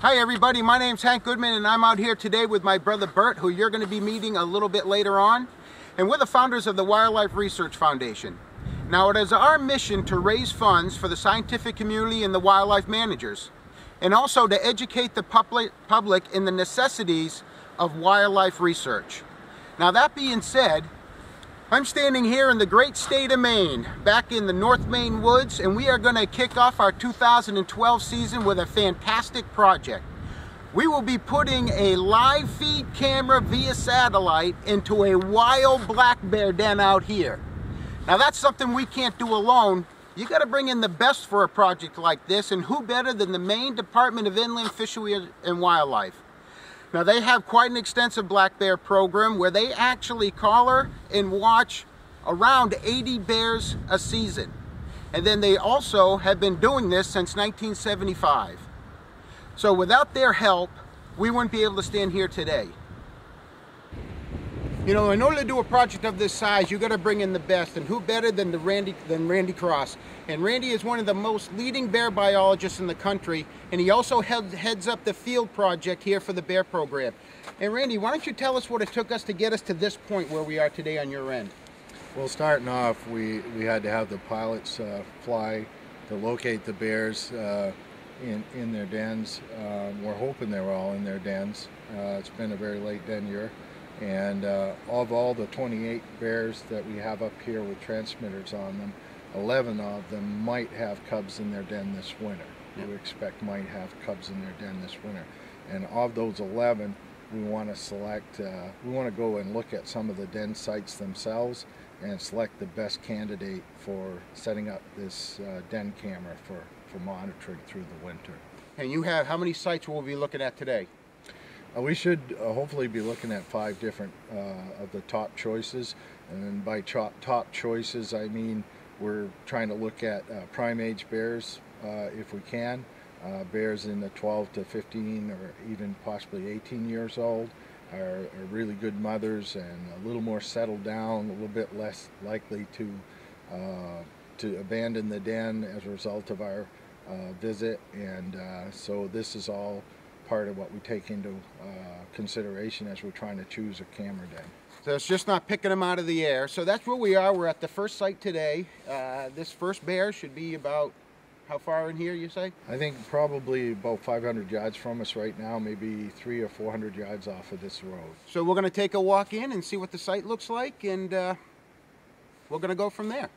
Hi everybody, my name's Hank Goodman and I'm out here today with my brother Bert, who you're going to be meeting a little bit later on. And we're the founders of the Wildlife Research Foundation. Now it is our mission to raise funds for the scientific community and the wildlife managers, and also to educate the public in the necessities of wildlife research. Now that being said, I'm standing here in the great state of Maine, back in the North Maine woods, and we are going to kick off our 2012 season with a fantastic project. We will be putting a live feed camera via satellite into a wild black bear den out here. Now that's something we can't do alone. You got to bring in the best for a project like this, and who better than the Maine Department of Inland Fisheries and Wildlife. Now they have quite an extensive black bear program where they actually collar and watch around 80 bears a season. And then they also have been doing this since 1975. So without their help, we wouldn't be able to stand here today. You know, in order to do a project of this size, you got to bring in the best, and who better than Randy Cross. And Randy is one of the most leading bear biologists in the country, and he also heads up the field project here for the bear program. And Randy, why don't you tell us what it took us to get us to this point where we are today on your end? Well, starting off, we had to have the pilots fly to locate the bears in their dens. We're hoping they were all in their dens. It's been a very late den year. And of all the 28 bears that we have up here with transmitters on them, 11 of them might have cubs in their den this winter. We expect might have cubs in their den this winter. And of those 11, we want to select, we want to go and look at some of the den sites themselves and select the best candidate for setting up this den camera for monitoring through the winter. And you have, how many sites will we be looking at today? We should hopefully be looking at 5 different of the top choices, and by top choices I mean we're trying to look at prime age bears if we can, bears in the 12 to 15 or even possibly 18 years old are really good mothers and a little more settled down, a little bit less likely to abandon the den as a result of our visit, and so this is all part of what we take into consideration as we're trying to choose a camera den. So it's just not picking them out of the air. So that's where we are. We're at the first site today. This first bear should be about, how far in here you say? I think probably about 500 yards from us right now, maybe 300 or 400 yards off of this road. So we're going to take a walk in and see what the site looks like, and we're going to go from there.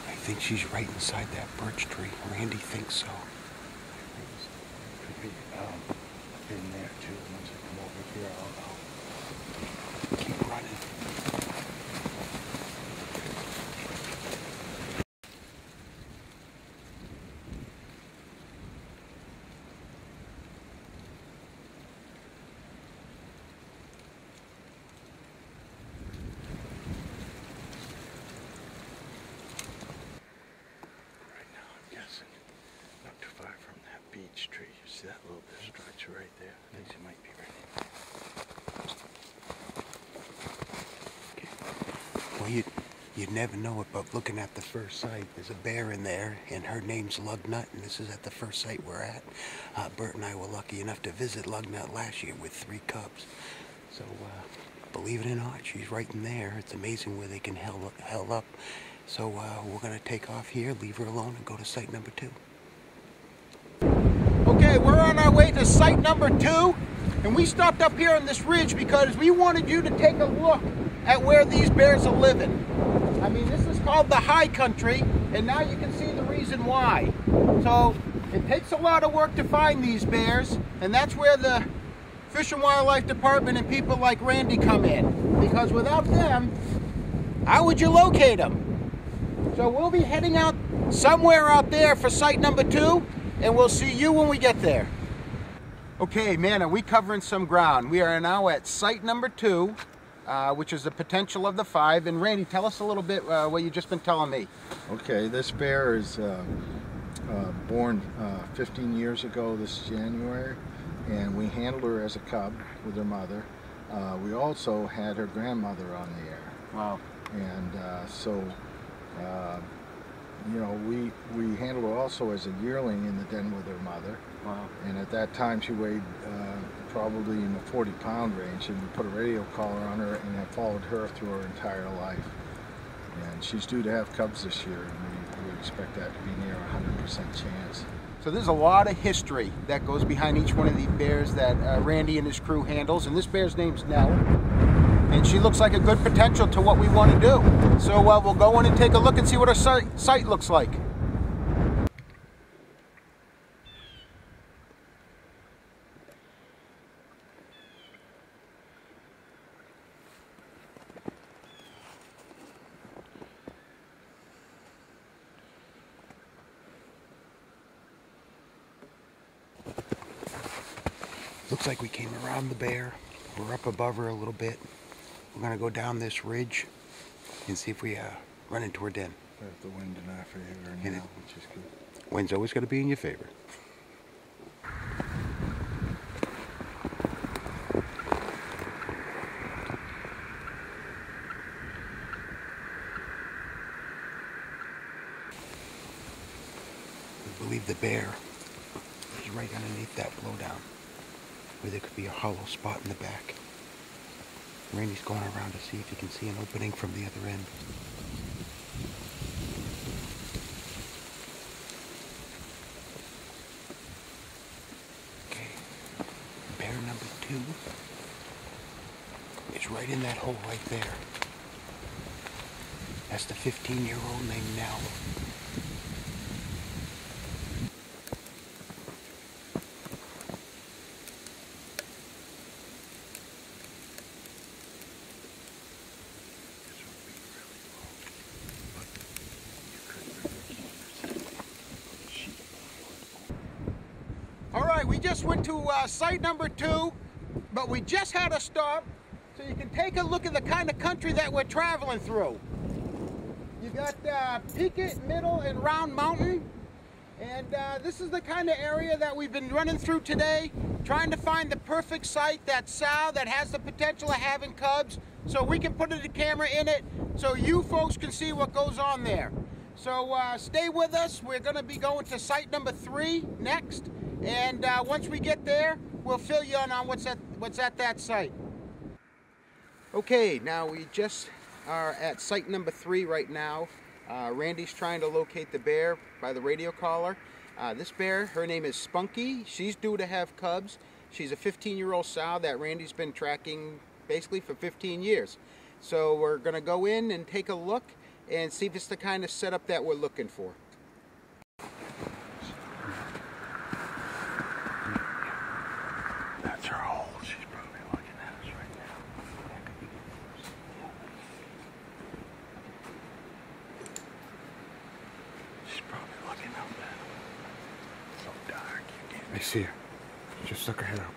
I think she's right inside that birch tree. Randy thinks so. Could be in there too. Once I come over here, I'll keep running. not too far from that beech tree. You see that little bit of structure right there? I think she might be ready. Okay. Well, you'd never know it, but looking at the first site, there's a bear in there, and her name's Lugnut, and this is at the first site we're at. Bert and I were lucky enough to visit Lugnut last year with 3 cubs. So, believe it or not, she's right in there. It's amazing where they can held up. So we're going to take off here, leave her alone, and go to site number 2. Okay, we're on our way to site number 2, and we stopped up here on this ridge because we wanted you to take a look at where these bears are living. I mean, this is called the high country, and now you can see the reason why. So it takes a lot of work to find these bears, and that's where the Fish and Wildlife Department and people like Randy come in, because without them, how would you locate them? So we'll be heading out somewhere out there for site number 2, and we'll see you when we get there. Okay, man, are we covering some ground? We are now at site number 2, which is the potential of the 5. And Randy, tell us a little bit what you've just been telling me. Okay, this bear is born 15 years ago this January, and we handled her as a cub with her mother. We also had her grandmother on the air. Wow. And you know, we handled her also as a yearling in the den with her mother. Wow. And at that time she weighed probably in the 40-pound range, and we put a radio collar on her and have followed her through her entire life. And she's due to have cubs this year, and we expect that to be near 100% chance. So there's a lot of history that goes behind each one of these bears that Randy and his crew handles, and this bear's name's Nell. And she looks like a good potential to what we want to do. So we'll go in and take a look and see what our site looks like. Looks like we came around the bear. We're up above her a little bit. We're gonna go down this ridge and see if we run into her den. If the wind in our favor now, which is good. Wind's always gonna be in your favor. We believe the bear is right underneath that blowdown, where there could be a hollow spot in the back. Randy's going around to see if he can see an opening from the other end. Okay, bear number 2 is right in that hole right there. That's the 15-year-old named Nell. All right, we just went to site number 2, but we just had a stop, so you can take a look at the kind of country that we're traveling through. You got Peaked, Middle, and Round Mountain, and this is the kind of area that we've been running through today, trying to find the perfect site, that sow that has the potential of having cubs, so we can put a camera in it, so you folks can see what goes on there. So stay with us. We're going to be going to site number 3 next. And once we get there, we'll fill you in on what's at that site. Okay, now we just are at site number 3 right now. Randy's trying to locate the bear by the radio collar. This bear, her name is Spunky. She's due to have cubs. She's a 15-year-old sow that Randy's been tracking basically for 15 years. So we're going to go in and take a look and see if it's the kind of setup that we're looking for. That's her hole. She's probably looking at us right now. She's probably looking up there. It's so dark, you can't. I see her. She just stuck her head out.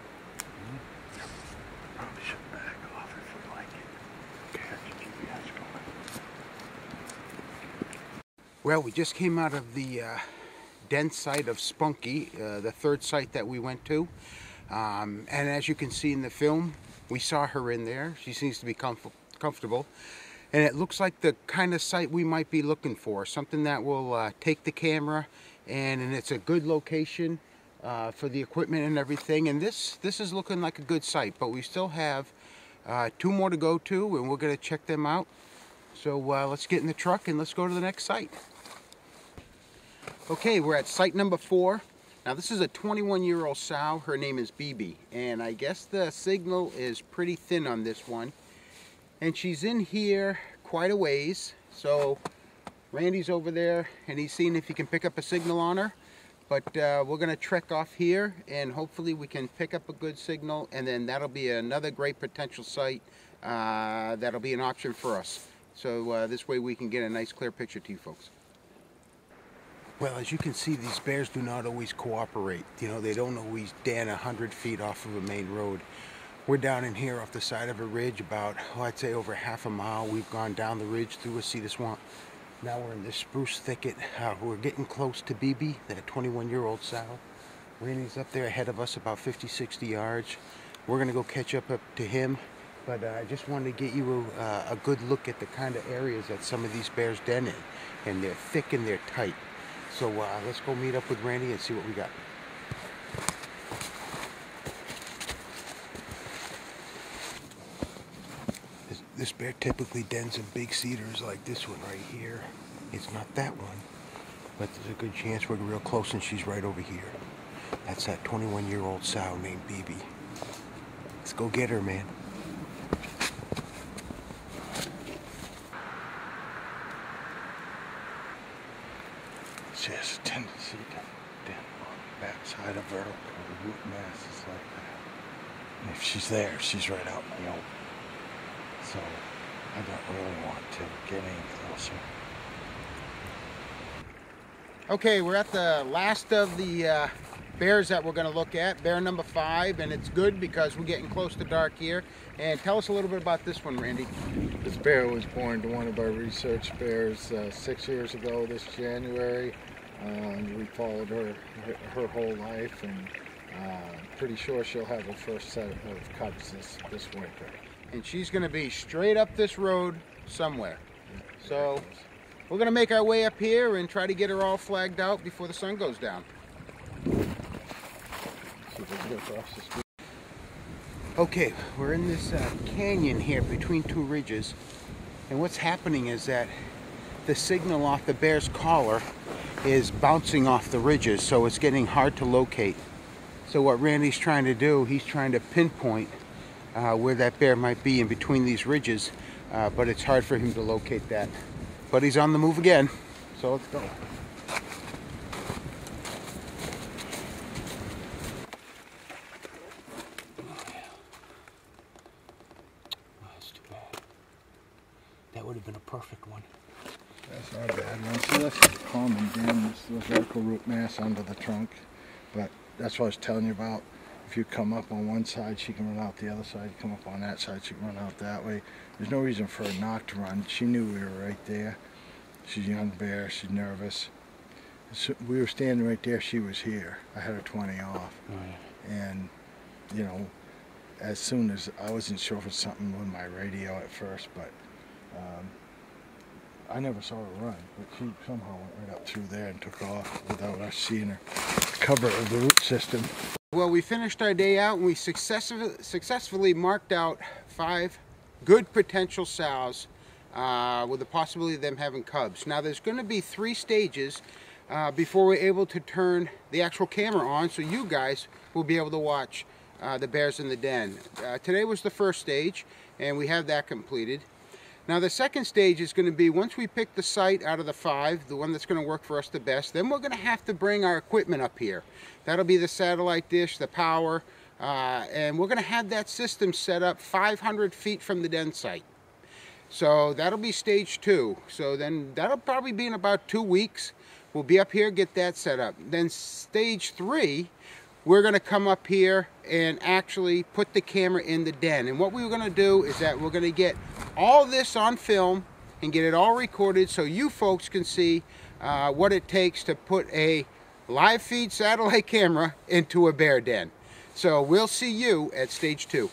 Probably should back off if we like it. Okay, that's the GPS going. Well, we just came out of the den site of Spunky, the 3rd site that we went to. And as you can see in the film, we saw her in there. She seems to be comfortable. And it looks like the kind of site we might be looking for. Something that will take the camera, and it's a good location for the equipment and everything. And this is looking like a good site, but we still have 2 more to go to, and we're going to check them out. So let's get in the truck and let's go to the next site. Okay, we're at site number 4. Now this is a 21-year-old sow. Her name is BB, and I guess the signal is pretty thin on this one. And she's in here quite a ways. So Randy's over there and he's seeing if he can pick up a signal on her. But we're gonna trek off here and hopefully we can pick up a good signal, and then that'll be another great potential site that'll be an option for us. So this way we can get a nice clear picture to you folks. Well, as you can see, these bears do not always cooperate. You know, they don't always den 100 feet off of a main road. We're down in here off the side of a ridge about, I'd say over half a mile. We've gone down the ridge through a cedar swamp. Now we're in this spruce thicket. We're getting close to BB, that 21-year-old sow. Randy's up there ahead of us about 50, 60 yards. We're gonna go catch up to him. But I just wanted to get you a good look at the kind of areas that some of these bears den in. And they're thick and they're tight. So let's go meet up with Randy and see what we got. This bear typically dens in big cedars like this one right here. It's not that one, but there's a good chance we're real close and she's right over here. That's that 21-year-old sow named BB. Let's go get her, man. She has a tendency to den on the backside of vertical root masses like that. And if she's there, she's right out in the open. So I don't really want to get any closer. Okay, we're at the last of the bears that we're going to look at, bear number 5, and it's good because we're getting close to dark here. And tell us a little bit about this one, Randy. This bear was born to one of our research bears 6 years ago this January. We followed her whole life, and pretty sure she'll have her first set of cubs this winter. And she's going to be straight up this road somewhere. So we're going to make our way up here and try to get her all flagged out before the sun goes down. Okay, we're in this canyon here between two ridges, and what's happening is that the signal off the bear's collar is bouncing off the ridges, so it's getting hard to locate. So what Randy's trying to do, he's trying to pinpoint where that bear might be in between these ridges, but it's hard for him to locate that. But he's on the move again, so let's go. That's too bad. That would have been a perfect one. That's not a bad one. So that's a common den, this vertical root mass under the trunk. But that's what I was telling you about. If you come up on one side, she can run out the other side. You come up on that side, she can run out that way. There's no reason for her not to run. She knew we were right there. She's a young bear, she's nervous. So we were standing right there, she was here. I had her 20 off. Oh, yeah. And, you know, as soon as, I wasn't sure if it was something with my radio at first, but I never saw her run. But she somehow went right up through there and took off without us seeing her cover of the root system. Well, we finished our day out and we successfully marked out 5 good potential sows with the possibility of them having cubs. Now there's going to be 3 stages before we're able to turn the actual camera on, so you guys will be able to watch the bears in the den. Today was the first stage and we have that completed. Now the second stage is going to be, once we pick the site out of the 5, the one that's going to work for us the best, then we're going to have to bring our equipment up here. That'll be the satellite dish, the power, and we're going to have that system set up 500 feet from the den site. So that'll be stage 2. So then that'll probably be in about 2 weeks. We'll be up here, get that set up. Then stage 3, we're going to come up here and actually put the camera in the den. And what we're going to do is that we're going to get all this on film and get it all recorded so you folks can see what it takes to put a live feed satellite camera into a bear den. So we'll see you at stage 2.